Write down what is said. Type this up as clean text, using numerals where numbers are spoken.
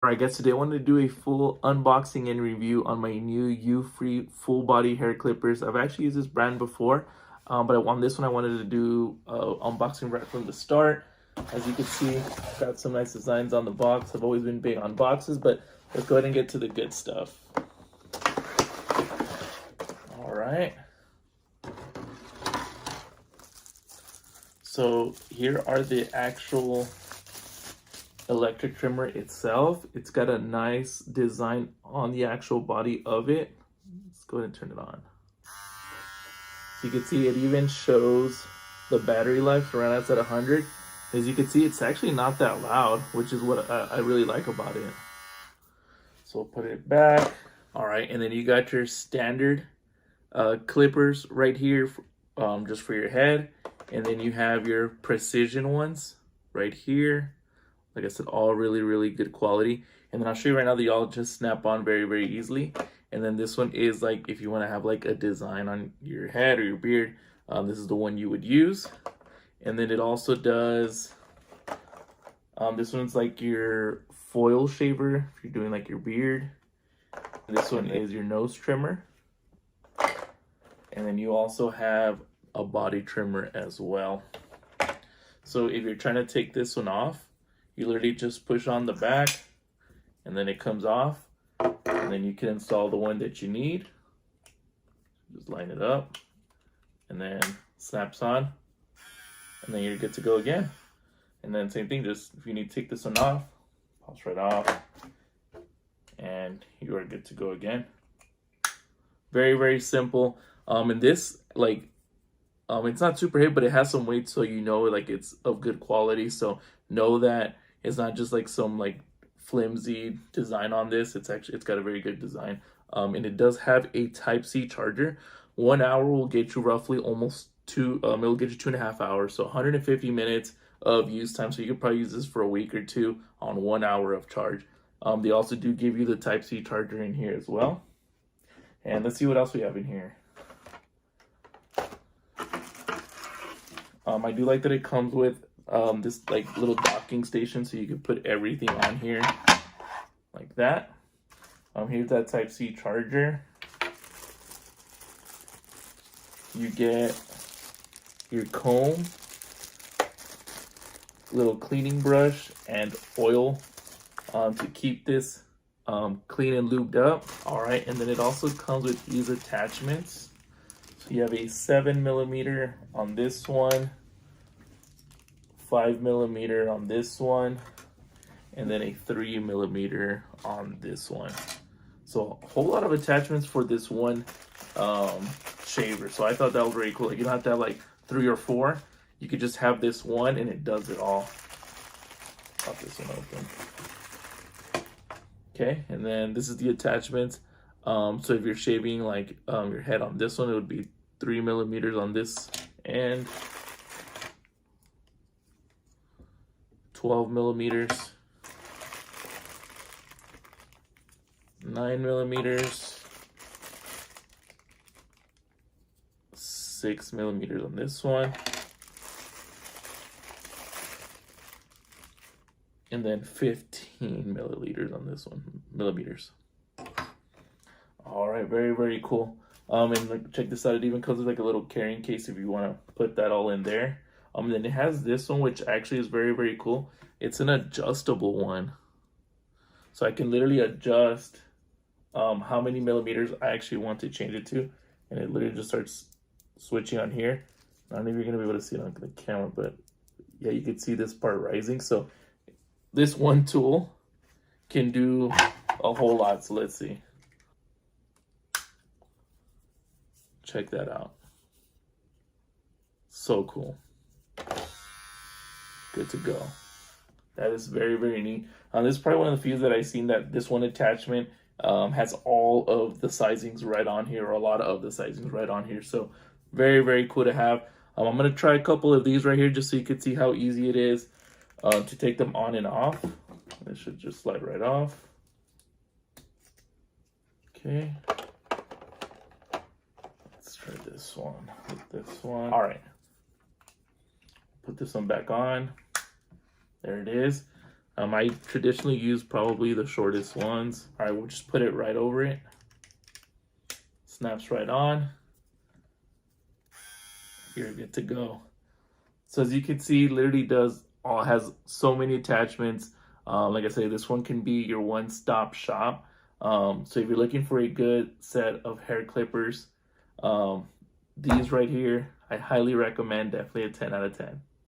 Alright guys, today I wanted to do a full unboxing and review on my new Ufree full body hair clippers. I've actually used this brand before, but on this one I wanted to do unboxing right from the start. As you can see, got some nice designs on the box. I've always been big on boxes, but let's go ahead and get to the good stuff. Alright. So here are the actual electric trimmer itself. It's got a nice design on the actual body of it. Let's go ahead and turn it on. So you can see it even shows the battery life around that's at 100. As you can see, it's actually not that loud, which is what I really like about it. So we'll put it back. All right, and then you got your standard clippers right here, just for your head. And then you have your precision ones right here. Like I said, all really good quality. And then I'll show you right now that y'all just snap on very easily. And then this one is like if you want to have like a design on your head or your beard, this is the one you would use. And then it also does, this one's like your foil shaver if you're doing like your beard. And this one is your nose trimmer. And then you also have a body trimmer as well. So if you're trying to take this one off, you literally just push on the back and then it comes off, and then you can install the one that you need. Just line it up and then snaps on, and then you're good to go again. And then same thing, just if you need to take this one off, pops right off and you are good to go again. Very simple. And this, like, it's not super heavy, but it has some weight, so you know like it's of good quality. So know that it's not just like some like flimsy design on this. It's got a very good design. And it does have a Type-C charger. 1 hour will get you roughly almost it'll get you 2.5 hours. So 150 minutes of use time. So you could probably use this for a week or two on 1 hour of charge. They also do give you the Type-C charger in here as well. And let's see what else we have in here. I do like that it comes with this like little docking station, so you can put everything on here like that. Here's that Type-C charger. You get your comb, little cleaning brush, and oil to keep this clean and lubed up. All right, and then it also comes with these attachments. So you have a 7mm on this one, 5mm on this one, and then a 3mm on this one. So a whole lot of attachments for this one shaver. So I thought that was very cool. Like, you don't have to have like 3 or 4. You could just have this one and it does it all. Pop this one open. Okay, and then this is the attachments. So if you're shaving like your head on this one, it would be 3mm on this end, 12mm, 9mm, 6mm on this one, and then 15mm on this one, millimeters. All right, very cool. And like, check this out, it even comes with like a little carrying case if you want to put that all in there. And then it has this one, which actually is very cool. It's an adjustable one, so I can literally adjust how many millimeters I actually want to change it to, and it literally just starts switching on here. I don't know if you're gonna be able to see it on the camera, but yeah, you can see this part rising. So this one tool can do a whole lot. So let's see. Check that out. So cool. Good to go. That is very neat. This is probably one of the few that I've seen that this one attachment has all of the sizings right on here, or a lot of the sizings right on here. So very cool to have. I'm gonna try a couple of these right here just so you can see how easy it is to take them on and off. This should just slide right off. Okay. Let's try this one with this one. All right. Put this one back on. There it is. I traditionally use probably the shortest ones. All right, we'll just put it right over it. Snaps right on. You're good to go. So as you can see, literally has so many attachments. Like I say, this one can be your one-stop shop. So if you're looking for a good set of hair clippers, these right here, I highly recommend. Definitely a 10 out of 10.